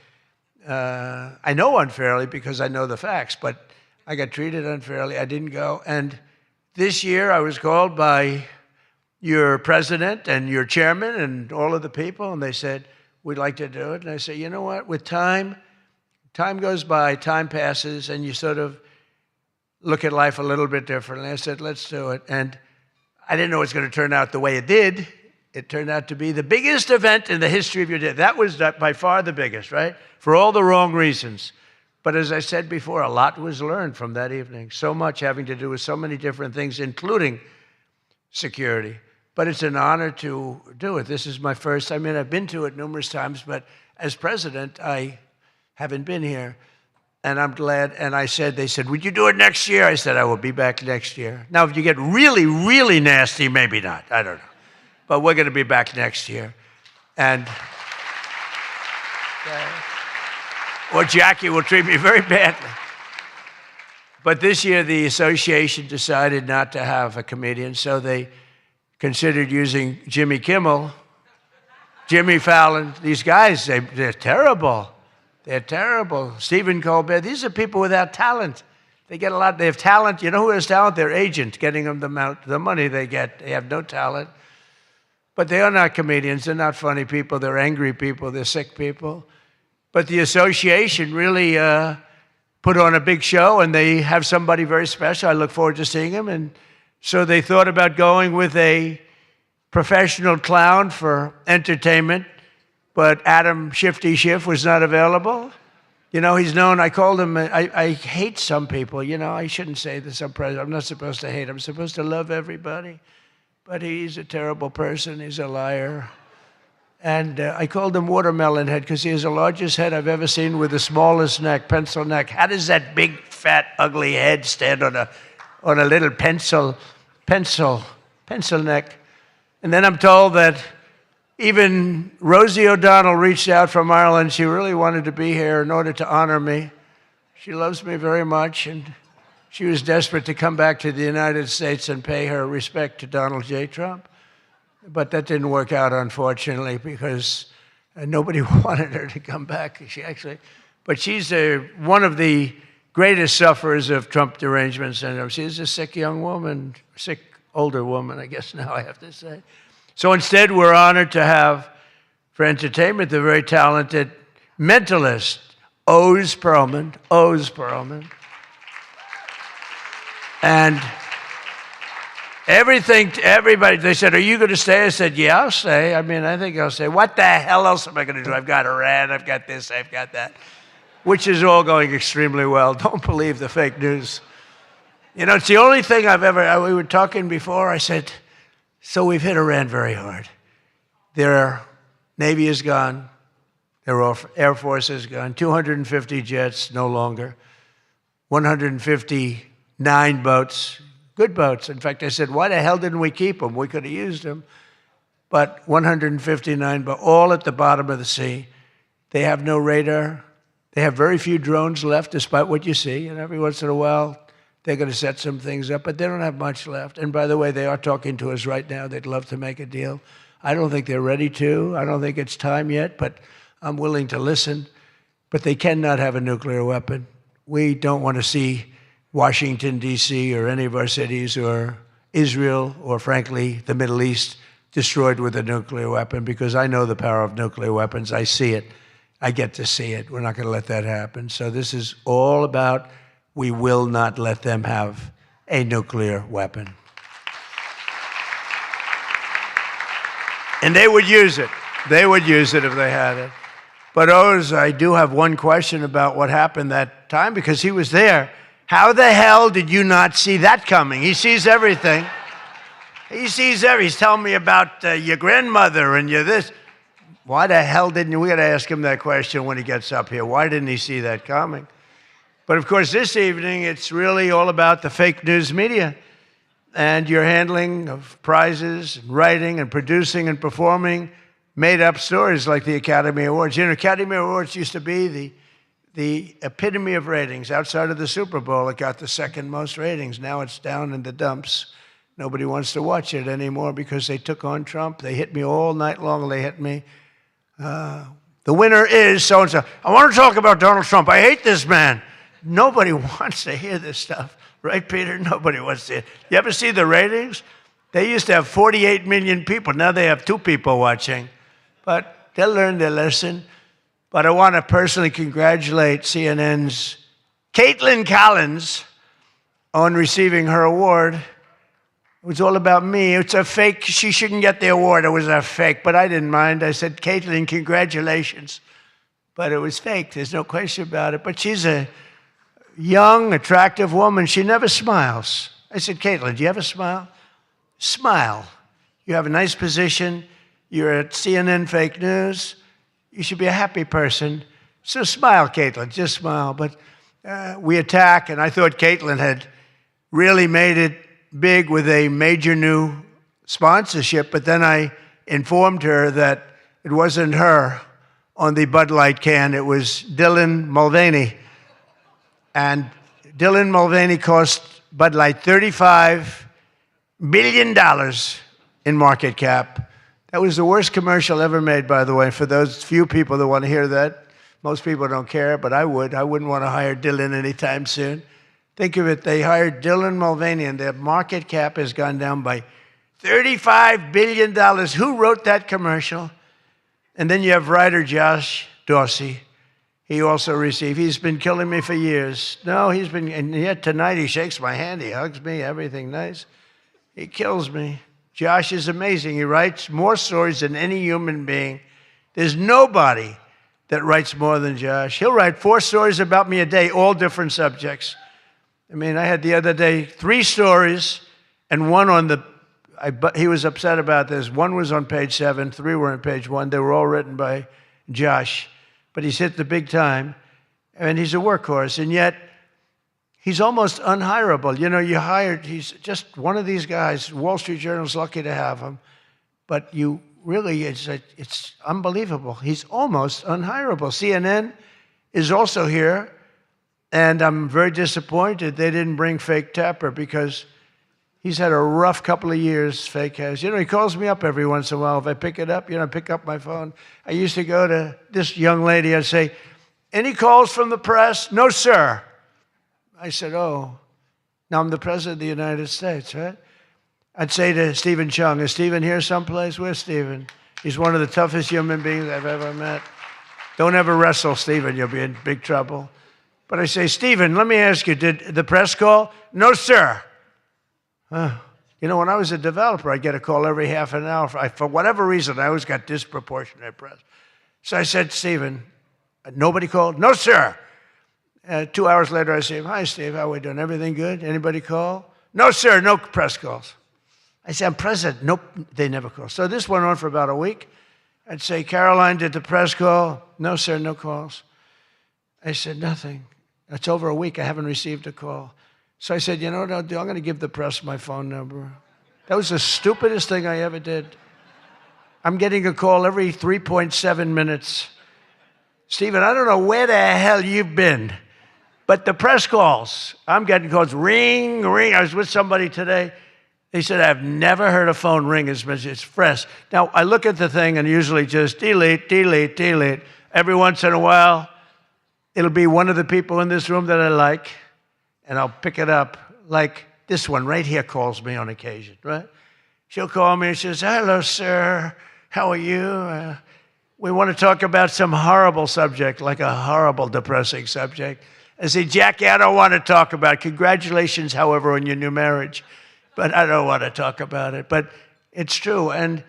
I know unfairly because I know the facts, but I got treated unfairly. I didn't go. And this year I was called by your president and your chairman and all of the people, and they said, we'd like to do it. And I said, you know what? With time goes by, time passes, and you sort of look at life a little bit differently. I said, let's do it. And I didn't know it was going to turn out the way it did. It turned out to be the biggest event in the history of your day. That was by far the biggest, right? For all the wrong reasons. But as I said before, a lot was learned from that evening. So much having to do with so many different things, including security. But it's an honor to do it. This is my first. I've been to it numerous times, but as president, I haven't been here. And I'm glad. And they said, would you do it next year? I said, I will be back next year. Now, if you get really, really nasty, maybe not. I don't know. But we're going to be back next year. And or Jackie will treat me very badly. But this year, the association decided not to have a comedian, so they considered using Jimmy Kimmel, Jimmy Fallon. These guys, they're terrible. They're terrible. Stephen Colbert. These are people without talent. They get a lot. They have talent. You know who has talent? Their agent, getting them the money they get. They have no talent. But they are not comedians. They're not funny people. They're angry people. They're sick people. But the association really put on a big show, and they have somebody very special. I look forward to seeing him. And so they thought about going with a professional clown for entertainment, but Adam Shifty Schiff was not available. He's known. I called him. I hate some people. I shouldn't say this. I'm not supposed to hate. I'm supposed to love everybody. But he's a terrible person. He's a liar. And I called him Watermelon Head because he has the largest head I've ever seen with the smallest neck, pencil neck. How does that big, fat, ugly head stand on a little pencil neck? And then I'm told that even Rosie O'Donnell reached out from Ireland. She really wanted to be here in order to honor me. She loves me very much, and she was desperate to come back to the United States and pay her respect to Donald J. Trump. But that didn't work out, unfortunately, because nobody wanted her to come back. But she's one of the greatest sufferers of Trump derangement syndrome. She's a sick young woman, sick older woman, I guess now I have to say. So instead, we're honored to have, for entertainment, the very talented mentalist, Oz Perlman. And everybody, they said, are you going to stay? I said, yeah, I'll stay. I think I'll stay. What the hell else am I going to do? I've got Iran, I've got this, I've got that, which is all going extremely well. Don't believe the fake news. It's the only thing we were talking before, I said, so we've hit Iran very hard. Their Navy is gone. Their Air Force is gone. 250 jets, no longer. 159 boats, good boats. In fact, I said, why the hell didn't we keep them? We could have used them. But 159 boats, all at the bottom of the sea. They have no radar. They have very few drones left, despite what you see. And every once in a while, they're going to set some things up, but they don't have much left. And by the way, they are talking to us right now. They'd love to make a deal. I don't think they're ready to. I don't think it's time yet, but I'm willing to listen. But they cannot have a nuclear weapon. We don't want to see Washington, D.C., or any of our cities, or Israel, or frankly, the Middle East, destroyed with a nuclear weapon, because I know the power of nuclear weapons. I see it. I get to see it. We're not going to let that happen. So this is all about, we will not let them have a nuclear weapon. And they would use it. They would use it if they had it. But Oz, I do have one question about what happened that time, because he was there. How the hell did you not see that coming? He sees everything. He sees everything. He's telling me about your grandmother and your this. Why the hell didn't you? We got to ask him that question when he gets up here. Why didn't he see that coming? But of course, this evening, it's really all about the fake news media and your handling of prizes, and writing and producing and performing made-up stories like the Academy Awards. You know, Academy Awards used to be the epitome of ratings. Outside of the Super Bowl, it got the second most ratings. Now it's down in the dumps. Nobody wants to watch it anymore because they took on Trump. They hit me all night long. They hit me. The winner is so-and-so. I want to talk about Donald Trump. I hate this man. Nobody wants to hear this stuff. Right, Peter? Nobody wants to hear. You ever see the ratings? They used to have 48 million people. Now they have 2 people watching. But they'll learn their lesson. But I want to personally congratulate CNN's Caitlin Collins on receiving her award. It was all about me. It's a fake. She shouldn't get the award. It was a fake. But I didn't mind. I said, Caitlin, congratulations. But it was fake. There's no question about it. But she's a young, attractive woman. She never smiles. I said, Caitlin, do you ever smile? Smile. You have a nice position. You're at CNN Fake News. You should be a happy person. So smile, Caitlin. Just smile. But we attack, and I thought Caitlin had really made it big with a major new sponsorship, but then I informed her that it wasn't her on the Bud Light can, it was Dylan Mulvaney. And Dylan Mulvaney cost Bud Light $35 billion in market cap. That was the worst commercial ever made, by the way, for those few people that want to hear that. Most people don't care, but I would. I wouldn't want to hire Dylan anytime soon. Think of it, they hired Dylan Mulvaney, and their market cap has gone down by $35 billion. Who wrote that commercial? And then you have writer Josh Dorsey. He also received, he's been killing me for years. No, he's been, and yet tonight he shakes my hand, he hugs me, everything nice. He kills me. Josh is amazing. He writes more stories than any human being. There's nobody that writes more than Josh. He'll write 4 stories about me a day, all different subjects. I mean, I had the other day 3 stories, and one on the, he was upset about this. 1 was on page 7, 3 were on page 1. They were all written by Josh. But he's hit the big time, and he's a workhorse, and yet he's almost unhirable. You know, he's just one of these guys. Wall Street Journal's lucky to have him, but you really, it's unbelievable. He's almost unhirable. CNN is also here. And I'm very disappointed they didn't bring Fake Tapper, because he's had a rough couple of years, Fake has. You know, he calls me up every once in a while. If I pick it up, I pick up my phone. I used to go to this young lady. I'd say, any calls from the press? No, sir. I said, oh, now I'm the president of the United States, right? I'd say to Stephen Chung, is Stephen here someplace? Where's Stephen? He's one of the toughest human beings I've ever met. Don't ever wrestle Stephen. You'll be in big trouble. But I say, Stephen, let me ask you, did the press call? No, sir. You know, when I was a developer, I'd get a call every half an hour. For whatever reason, I always got disproportionate press. So I said, Stephen, nobody called? No, sir. 2 hours later, I say, hi, Steve, how are we doing? Everything good? Anybody call? No, sir, no press calls. I said, I'm president. Nope, they never call. So this went on for about a week. I'd say, Caroline, did the press call? No, sir, no calls. I said, nothing. It's over a week. I haven't received a call. So I said, you know what I'll do? I'm going to give the press my phone number. That was the stupidest thing I ever did. I'm getting a call every 3.7 minutes. Stephen, I don't know where the hell you've been, but the press calls, I'm getting calls, ring, ring. I was with somebody today. They said, I've never heard a phone ring as much as it's fresh. Now, I look at the thing and usually just delete, delete, delete. Every once in a while, it'll be one of the people in this room that I like, and I'll pick it up. Like this one right here calls me on occasion, right? she'll call me and she says, hello, sir. How are you? We want to talk about some horrible subject, like a horrible, depressing subject. I say, Jackie, I don't want to talk about it. Congratulations, however, on your new marriage. But I don't want to talk about it. But it's true. And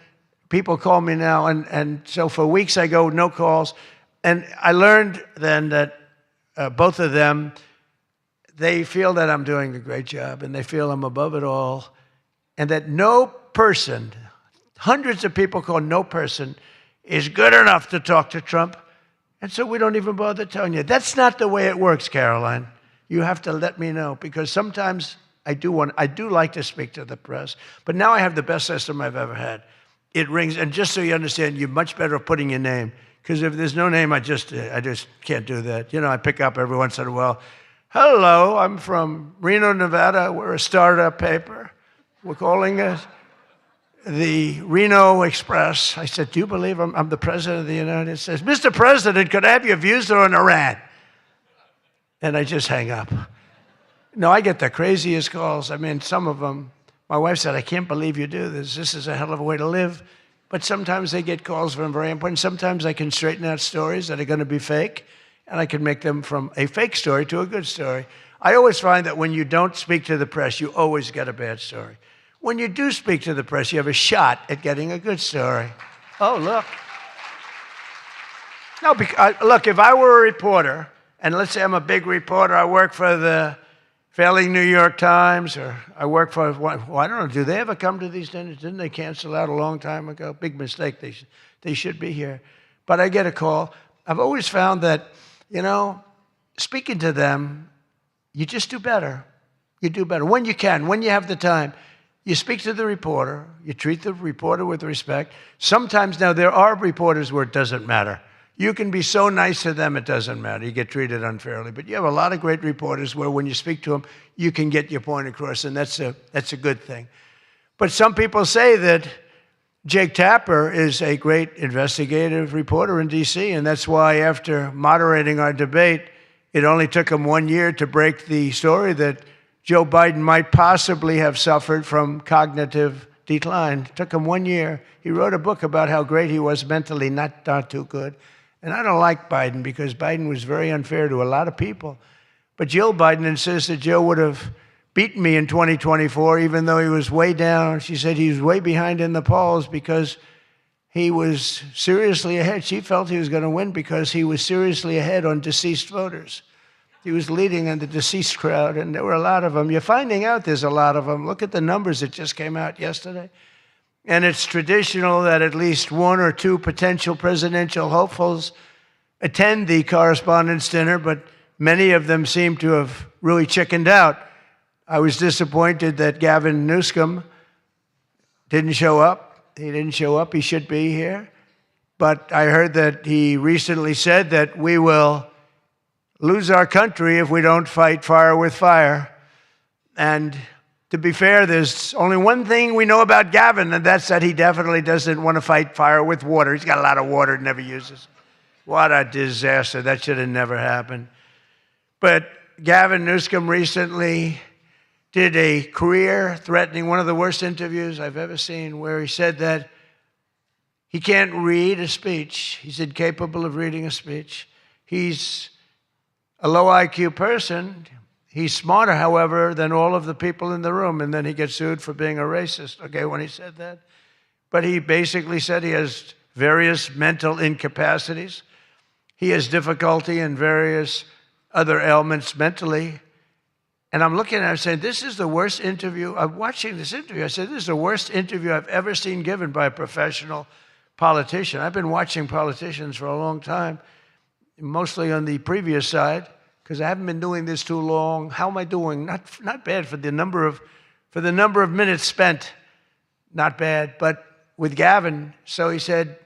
people call me now. And so for weeks I go, no calls. And I learned then that both of them, they feel that I'm doing a great job. And they feel I'm above it all. And that no person, hundreds of people call, no person is good enough to talk to Trump. And so we don't even bother telling you. That's not the way it works, Caroline. You have to let me know, because sometimes I do like to speak to the press. But now I have the best system I've ever had. It rings, and just so you understand, you're much better at putting your name. Because if there's no name, I just can't do that. You know, I pick up every once in a while. Hello, I'm from Reno, Nevada. We're a startup paper. We're calling it the Reno Express. I said, do you believe I'm the president of the United States? Mr. President, could I have your views on Iran? And I just hang up. No, I get the craziest calls. I mean, some of them, my wife said, I can't believe you do this. This is a hell of a way to live. But sometimes they get calls from very important. Sometimes I can straighten out stories that are going to be fake, and I can make them from a fake story to a good story. I always find that when you don't speak to the press, you always get a bad story. When you do speak to the press, you have a shot at getting a good story. Oh, look. No, look, if I were a reporter, and let's say I'm a big reporter, I work for the failing New York Times, or I work for, well, I don't know, do they ever come to these dinners? Didn't they cancel out a long time ago? Big mistake. They should be here. But I get a call. I've always found that, you know, speaking to them, you just do better. You do better. When you can, when you have the time. You speak to the reporter. You treat the reporter with respect. Sometimes now there are reporters where it doesn't matter. You can be so nice to them, it doesn't matter. You get treated unfairly. But you have a lot of great reporters where when you speak to them, you can get your point across, and that's a good thing. But some people say that Jake Tapper is a great investigative reporter in D.C., and that's why after moderating our debate, it only took him 1 year to break the story that Joe Biden might possibly have suffered from cognitive decline. It took him 1 year. He wrote a book about how great he was mentally, not too good. And I don't like Biden because Biden was very unfair to a lot of people. But Jill Biden insists that Joe would have beaten me in 2024, even though he was way down. She said he was way behind in the polls because he was seriously ahead. She felt he was going to win because he was seriously ahead on deceased voters. He was leading in the deceased crowd, and there were a lot of them. You're finding out there's a lot of them. Look at the numbers that just came out yesterday. And it's traditional that at least one or two potential presidential hopefuls attend the Correspondents' Dinner, but many of them seem to have really chickened out. I was disappointed that Gavin Newsom didn't show up. He didn't show up. He should be here. But I heard that he recently said that we will lose our country if we don't fight fire with fire. And to be fair, there's only one thing we know about Gavin, and that's that he definitely doesn't want to fight fire with water. He's got a lot of water he never uses. What a disaster. That should have never happened. But Gavin Newsom recently did a career-threatening, one of the worst interviews I've ever seen, where he said that he can't read a speech. He's incapable of reading a speech. He's a low IQ person. He's smarter, however, than all of the people in the room. And then he gets sued for being a racist, okay, when he said that. But he basically said he has various mental incapacities. He has difficulty in various other ailments mentally. And I'm looking at him saying, this is the worst interview. I'm watching this interview. I said, this is the worst interview I've ever seen given by a professional politician. I've been watching politicians for a long time, mostly on the previous side, because I haven't been doing this too long. How am I doing? Not bad for the number of minutes spent. Not bad. But with Gavin, so he said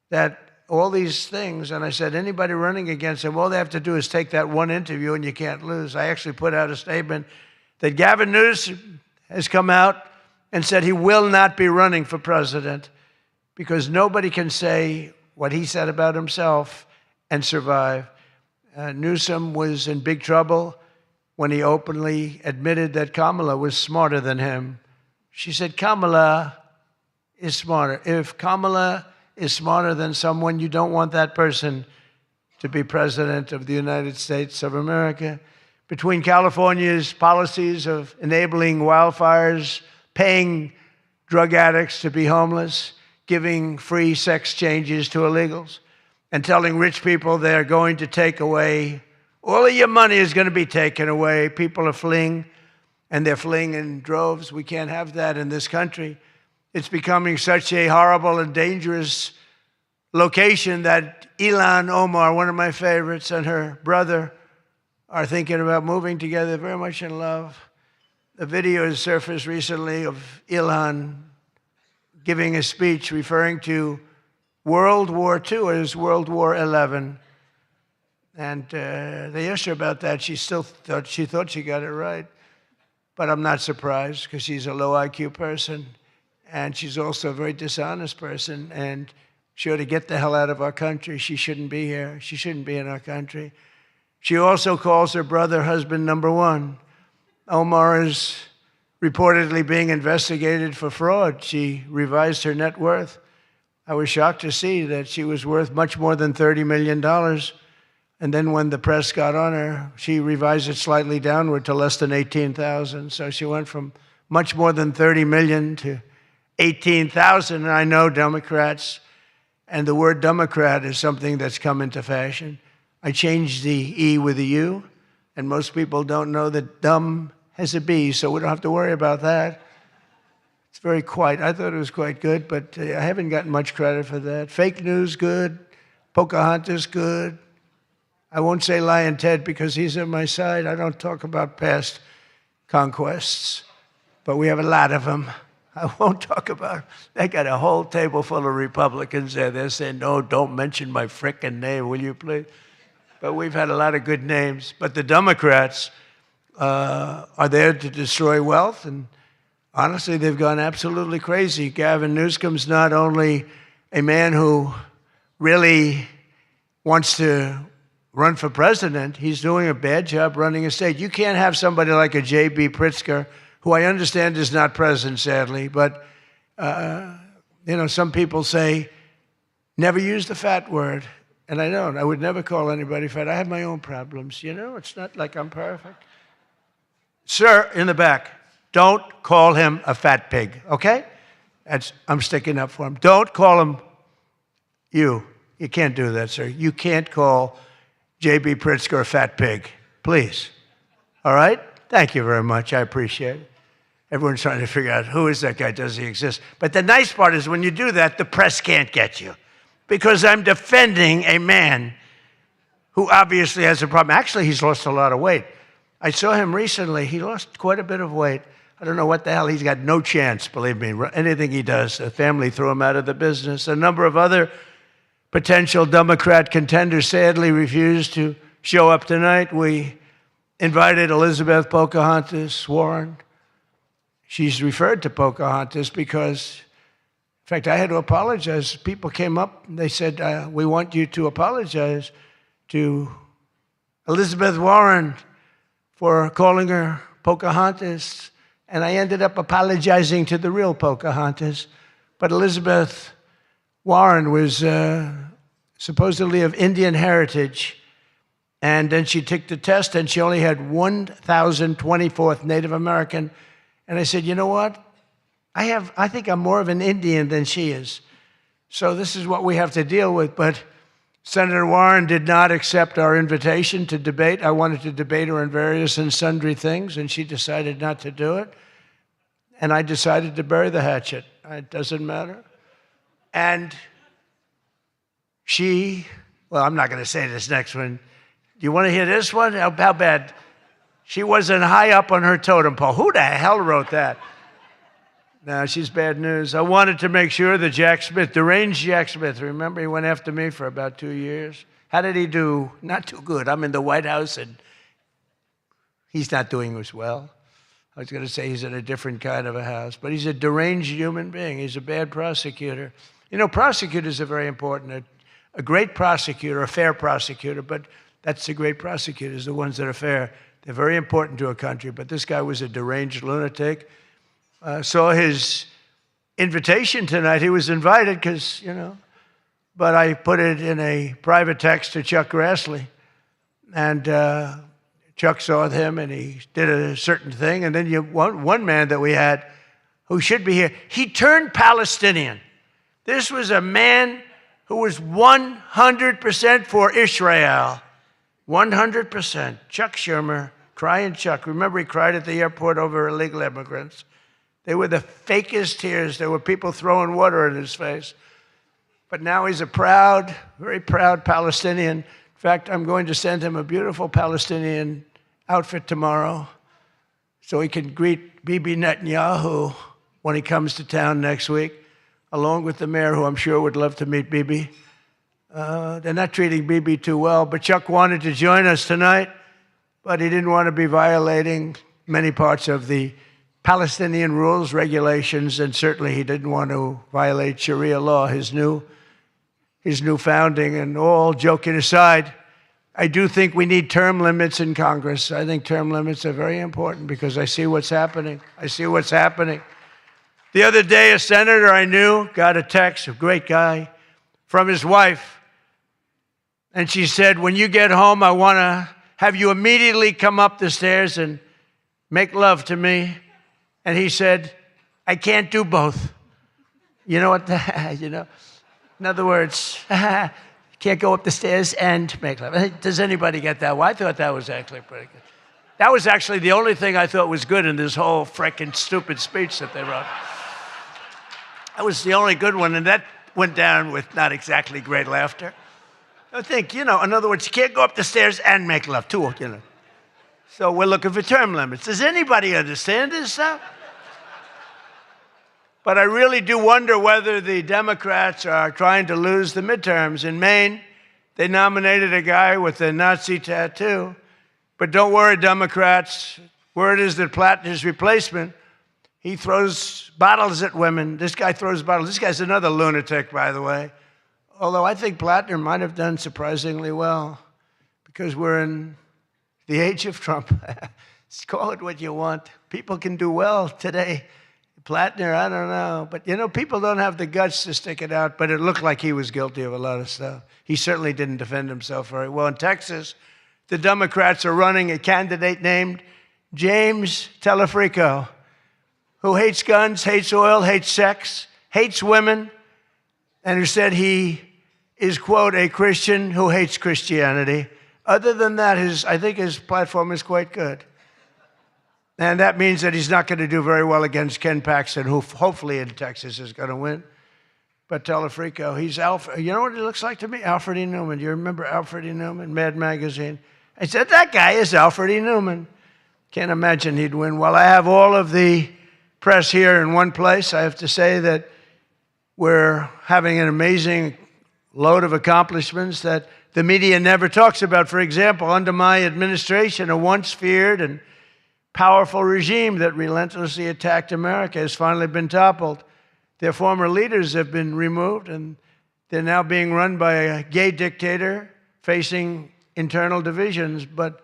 that all these things, and I said, anybody running against him, all they have to do is take that one interview and you can't lose. I actually put out a statement that Gavin Newsom has come out and said he will not be running for president because nobody can say what he said about himself and survive. Newsom was in big trouble when he openly admitted that Kamala was smarter than him. She said, Kamala, is smarter. If Kamala is smarter than someone, you don't want that person to be president of the United States of America. Between California's policies of enabling wildfires, paying drug addicts to be homeless, giving free sex changes to illegals, and telling rich people they're going to take away, all of your money is going to be taken away. People are fleeing, and they're fleeing in droves. We can't have that in this country. It's becoming such a horrible and dangerous location that Ilhan Omar, one of my favorites, and her brother are thinking about moving together, very much in love. The video has surfaced recently of Ilhan giving a speech referring to World War II as World War XI. And they asked her about that. She thought she got it right. But I'm not surprised, because she's a low IQ person, and she's also a very dishonest person, and she ought to get the hell out of our country. She shouldn't be here. She shouldn't be in our country. She also calls her brother husband number one. Omar is reportedly being investigated for fraud. She revised her net worth. I was shocked to see that she was worth much more than $30 million. And then when the press got on her, she revised it slightly downward to less than 18,000. So she went from much more than 30 million to 18,000. And I know Democrats, and the word Democrat is something that's come into fashion. I changed the E with a U, and most people don't know that dumb has a B, so we don't have to worry about that. It's very quiet. I thought it was quite good, but I haven't gotten much credit for that. Fake news, good. Pocahontas, good. I won't say Lion Ted because he's on my side. I don't talk about past conquests, but we have a lot of them. I won't talk about it. They got a whole table full of Republicans there. They're saying, no, don't mention my frickin' name, will you please? But we've had a lot of good names. But the Democrats are there to destroy wealth, and honestly, they've gone absolutely crazy. Gavin Newsom's not only a man who really wants to run for president, he's doing a bad job running a state. You can't have somebody like a J.B. Pritzker, who I understand is not present, sadly, but some people say, never use the fat word, and I don't. I would never call anybody fat. I have my own problems, It's not like I'm perfect. Sir, in the back, don't call him a fat pig, okay? I'm sticking up for him. Don't call him you. You can't do that, sir. You can't call J.B. Pritzker a fat pig, please. All right? Thank you very much. I appreciate it. Everyone's trying to figure out, who is that guy? Does he exist? But the nice part is when you do that, the press can't get you, because I'm defending a man who obviously has a problem. Actually, he's lost a lot of weight. I saw him recently. He lost quite a bit of weight. I don't know what the hell. He's got no chance, believe me. Anything he does, the family threw him out of the business. A number of other potential Democrat contenders sadly refused to show up tonight. We invited Elizabeth Pocahontas Warren. She's referred to Pocahontas because, in fact, I had to apologize. People came up and they said, we want you to apologize to Elizabeth Warren for calling her Pocahontas. And I ended up apologizing to the real Pocahontas. But Elizabeth Warren was supposedly of Indian heritage. And then she took the test, and she only had 1,024th Native American. And I said, you know what? I think I'm more of an Indian than she is. So this is what we have to deal with. But Senator Warren did not accept our invitation to debate. I wanted to debate her on various and sundry things, and she decided not to do it. And I decided to bury the hatchet. It doesn't matter. And I'm not going to say this next one. Do you want to hear this one? How bad? She wasn't high up on her totem pole. Who the hell wrote that? No, she's bad news. I wanted to make sure that Jack Smith, deranged Jack Smith, remember he went after me for about 2 years? How did he do? Not too good. I'm in the White House, and he's not doing as well. I was going to say he's in a different kind of a house, but he's a deranged human being. He's a bad prosecutor. Prosecutors are very important. A great prosecutor, a fair prosecutor, but that's the great prosecutors, the ones that are fair. They're very important to a country, but this guy was a deranged lunatic. Saw his invitation tonight. He was invited because, but I put it in a private text to Chuck Grassley. And Chuck saw him and he did a certain thing. And then one man that we had who should be here, he turned Palestinian. This was a man who was 100% for Israel. 100%. Chuck Schumer, crying Chuck. Remember, he cried at the airport over illegal immigrants. They were the fakest tears. There were people throwing water in his face. But now he's a proud, very proud Palestinian. In fact, I'm going to send him a beautiful Palestinian outfit tomorrow so he can greet Bibi Netanyahu when he comes to town next week, along with the mayor, who I'm sure would love to meet Bibi. They're not treating Bibi too well, but Chuck wanted to join us tonight, but he didn't want to be violating many parts of the Palestinian rules, regulations, and certainly he didn't want to violate Sharia law, his new founding. And all joking aside, I do think we need term limits in Congress. I think term limits are very important because I see what's happening. I see what's happening. The other day, a senator I knew got a text, a great guy, from his wife. And she said, when you get home, I want to have you immediately come up the stairs and make love to me. And he said, I can't do both. You know what? In other words, can't go up the stairs and make love. Does anybody get that? Well, I thought that was actually pretty good. That was actually the only thing I thought was good in this whole frickin' stupid speech that they wrote. That was the only good one, and that went down with not exactly great laughter. I think, in other words, you can't go up the stairs and make love, too, So we're looking for term limits. Does anybody understand this stuff? But I really do wonder whether the Democrats are trying to lose the midterms. In Maine, they nominated a guy with a Nazi tattoo. But don't worry, Democrats. Word is that Plattner's replacement, he throws bottles at women. This guy throws bottles. This guy's another lunatic, by the way. Although I think Plattner might have done surprisingly well because we're in the age of Trump. Call it what you want. People can do well today. Plattner, I don't know. But, people don't have the guts to stick it out, but it looked like he was guilty of a lot of stuff. He certainly didn't defend himself very well. In Texas, the Democrats are running a candidate named James Telefrico, who hates guns, hates oil, hates sex, hates women, and who said he is, quote, a Christian who hates Christianity. Other than that, I think his platform is quite good. And that means that he's not going to do very well against Ken Paxton, who hopefully in Texas is going to win. But Telefrico, he's Alfred. You know what he looks like to me? Alfred E. Newman. Do you remember Alfred E. Newman, Mad Magazine? I said, that guy is Alfred E. Newman. Can't imagine he'd win. Well, I have all of the press here in one place. I have to say that we're having an amazing load of accomplishments that the media never talks about. For example, under my administration, a once feared and powerful regime that relentlessly attacked America has finally been toppled. Their former leaders have been removed, and they're now being run by a gay dictator facing internal divisions. But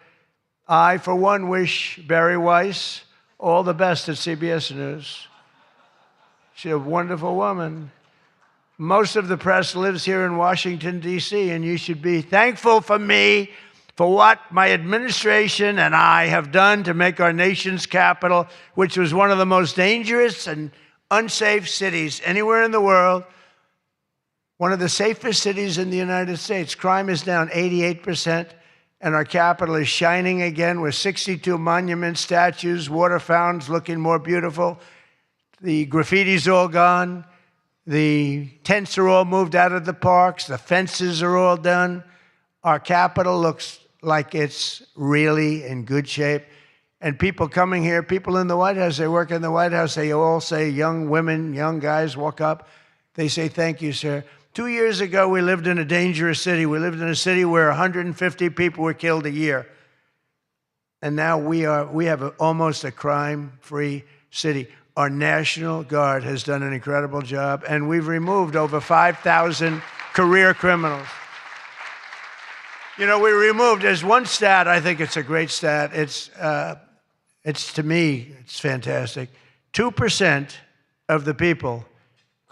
I, for one, wish Barry Weiss all the best at CBS News. She's a wonderful woman. Most of the press lives here in Washington, D.C., and you should be thankful for me for what my administration and I have done to make our nation's capital, which was one of the most dangerous and unsafe cities anywhere in the world, one of the safest cities in the United States. Crime is down 88%, and our capital is shining again with 62 monuments, statues, water fountains looking more beautiful. The graffiti's all gone. The tents are all moved out of the parks. The fences are all done. Our capital looks like it's really in good shape. And people coming here, people in the White House, they work in the White House, they all say, young women, young guys walk up, they say, thank you, sir. 2 years ago, we lived in a dangerous city. We lived in a city where 150 people were killed a year. And now we have almost a crime-free city. Our National Guard has done an incredible job, and we've removed over 5,000 career criminals. We removed, there's one stat, I think it's a great stat. It's to me, it's fantastic. 2% of the people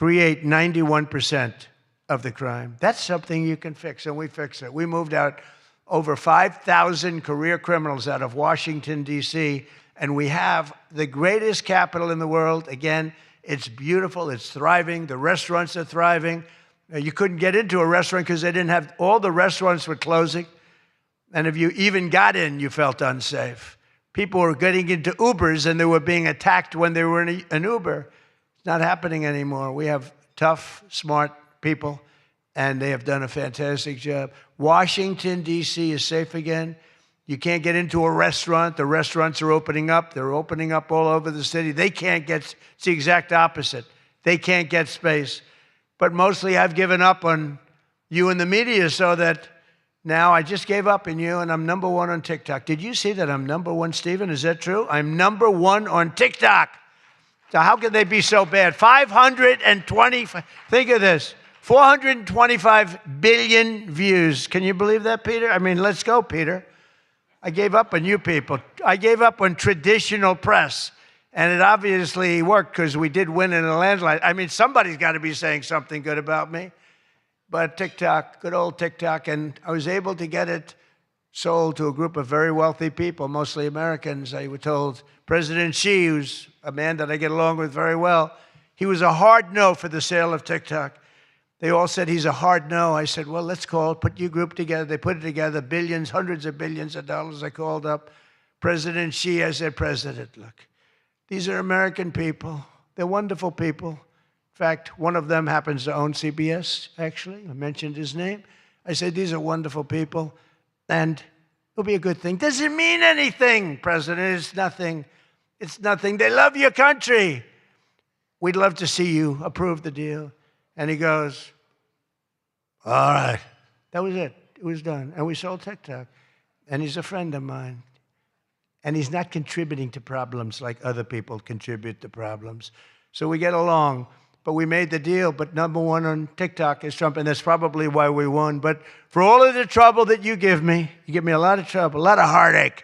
create 91% of the crime. That's something you can fix, and we fix it. We moved out over 5,000 career criminals out of Washington, D.C., and we have the greatest capital in the world. Again, it's beautiful, it's thriving, the restaurants are thriving. You couldn't get into a restaurant because they didn't have, all the restaurants were closing. And if you even got in, you felt unsafe. People were getting into Ubers and they were being attacked when they were in an Uber. It's not happening anymore. We have tough, smart people, and they have done a fantastic job. Washington, D.C. is safe again. You can't get into a restaurant. The restaurants are opening up. They're opening up all over the city. They can't get, it's the exact opposite. They can't get space. But mostly I've given up on you in the media so that now I just gave up on you and I'm number one on TikTok. Did you see that I'm number one, Stephen? Is that true? I'm number one on TikTok. So how can they be so bad? 525, think of this, 425 billion views. Can you believe that, Peter? I mean, let's go, Peter. I gave up on you people. I gave up on traditional press. And it obviously worked because we did win in a landslide. I mean, somebody's got to be saying something good about me. But TikTok, good old TikTok, and I was able to get it sold to a group of very wealthy people, mostly Americans. I was told President Xi, who's a man that I get along with very well, he was a hard no for the sale of TikTok. They all said he's a hard no. I said, well, let's call, put your group together. They put it together, billions, hundreds of billions of dollars. I called up President Xi. I said, President, look, these are American people. They're wonderful people. In fact, one of them happens to own CBS, actually. I mentioned his name. I said, these are wonderful people, and it'll be a good thing. Does it mean anything, President? It's nothing. It's nothing. They love your country. We'd love to see you approve the deal. And he goes, all right. That was it. It was done. And we sold TikTok. And he's a friend of mine. And he's not contributing to problems like other people contribute to problems. So we get along. But we made the deal. But number one on TikTok is Trump, and that's probably why we won. But for all of the trouble that you give me a lot of trouble, a lot of heartache.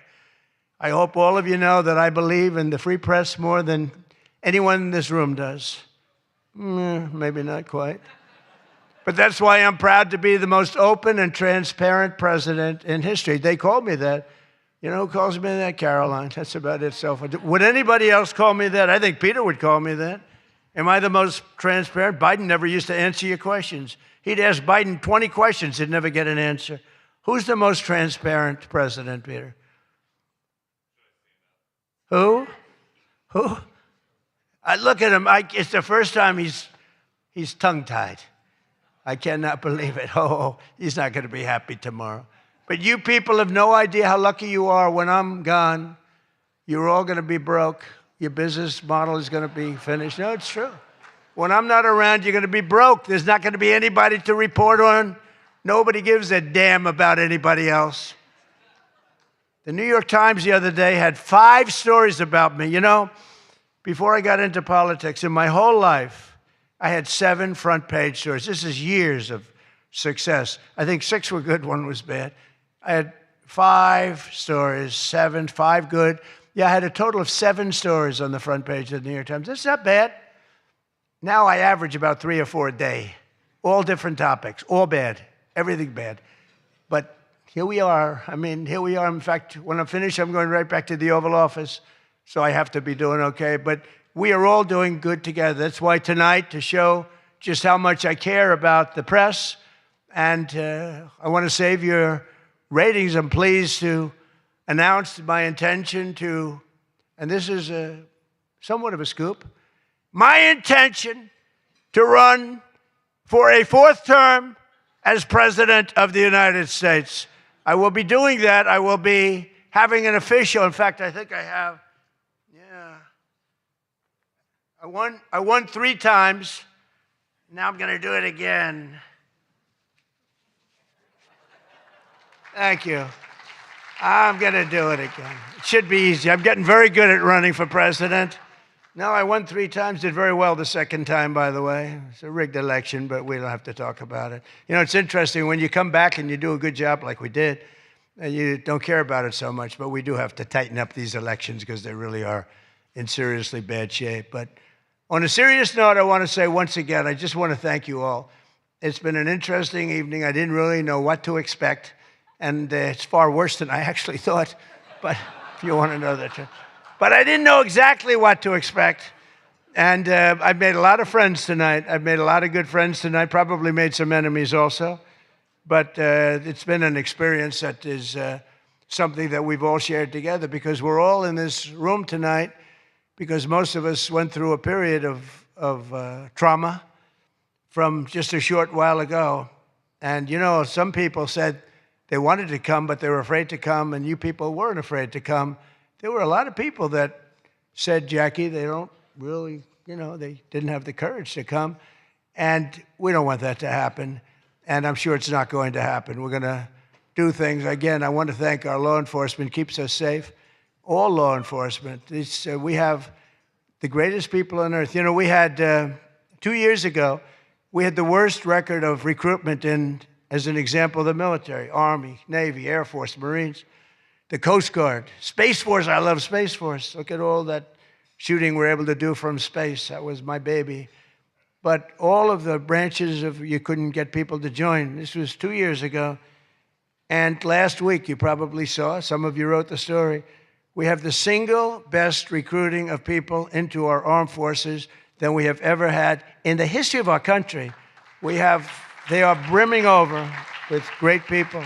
I hope all of you know that I believe in the free press more than anyone in this room does. Maybe not quite. But that's why I'm proud to be the most open and transparent president in history. They called me that. You know who calls me that? Caroline. That's about it so far. Would anybody else call me that? I think Peter would call me that. Am I the most transparent? Biden never used to answer your questions. He'd ask Biden 20 questions. He'd never get an answer. Who's the most transparent president, Peter? Who? I look at him. It's the first time he's tongue-tied. I cannot believe it. Oh, he's not going to be happy tomorrow. But you people have no idea how lucky you are. When I'm gone, you're all going to be broke. Your business model is going to be finished. No, it's true. When I'm not around, you're going to be broke. There's not going to be anybody to report on. Nobody gives a damn about anybody else. The New York Times the other day had 5 stories about me. You know, before I got into politics, in my whole life, I had 7 front-page stories. This is years of success. I think 6 were good, 1 was bad. I had 5 stories, 7, 5 good. Yeah, I had a total of 7 stories on the front page of the New York Times. That's not bad. Now I average about 3 or 4 a day. All different topics, all bad, everything bad. But here we are. I mean, here we are. In fact, when I'm finished, I'm going right back to the Oval Office. So I have to be doing okay. But we are all doing good together. That's why tonight, to show just how much I care about the press, and I want to save your ratings, I'm pleased to announce my intention to, and this is somewhat of a scoop, my intention to run for a 4th term as President of the United States. I will be doing that. I will be having an official, in fact, I think I have, I won 3 times. Now I'm going to do it again. Thank you. I'm going to do it again. It should be easy. I'm getting very good at running for president. No, I won 3 times, did very well the 2nd time, by the way. It's a rigged election, but we don't have to talk about it. You know, it's interesting, when you come back and you do a good job like we did, and you don't care about it so much, but we do have to tighten up these elections because they really are in seriously bad shape. But On a serious note, I want to say once again, I just want to thank you all. It's been an interesting evening. I didn't really know what to expect, and it's far worse than I actually thought, but if you want to know that. But I didn't know exactly what to expect, and I've made a lot of friends tonight. I've made a lot of good friends tonight, probably made some enemies also, but it's been an experience that is something that we've all shared together, because we're all in this room tonight because most of us went through a period of trauma from just a short while ago. And, you know, some people said they wanted to come, but they were afraid to come, and you people weren't afraid to come. There were a lot of people that said, Jackie, they don't really, you know, they didn't have the courage to come. And we don't want that to happen, and I'm sure it's not going to happen. We're going to do things. Again, I want to thank our law enforcement, keeps us safe. All law enforcement. We have the greatest people on earth. You know, we had, 2 years ago, we had the worst record of recruitment in, as an example, the military, Army, Navy, Air Force, Marines, the Coast Guard, Space Force. I love Space Force. Look at all that shooting we're able to do from space. That was my baby. But all of the branches of, you couldn't get people to join. This was 2 years ago. And last week, you probably saw, some of you wrote the story, we have the single best recruiting of people into our armed forces than we have ever had in the history of our country. They are brimming over with great people.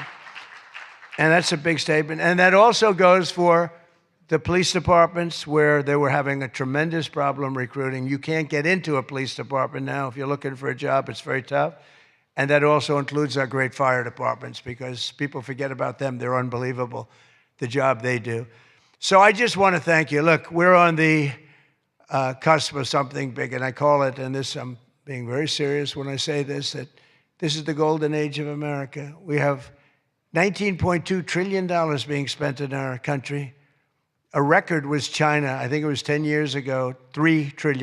And that's a big statement. And that also goes for the police departments, where they were having a tremendous problem recruiting. You can't get into a police department now. If you're looking for a job, it's very tough. And that also includes our great fire departments, because people forget about them. They're unbelievable, the job they do. So I just want to thank you. Look, we're on the cusp of something big, and I call it, and this, I'm being very serious when I say this, that this is the golden age of America. We have $19.2 trillion being spent in our country. A record was China. I think it was 10 years ago, $3 trillion.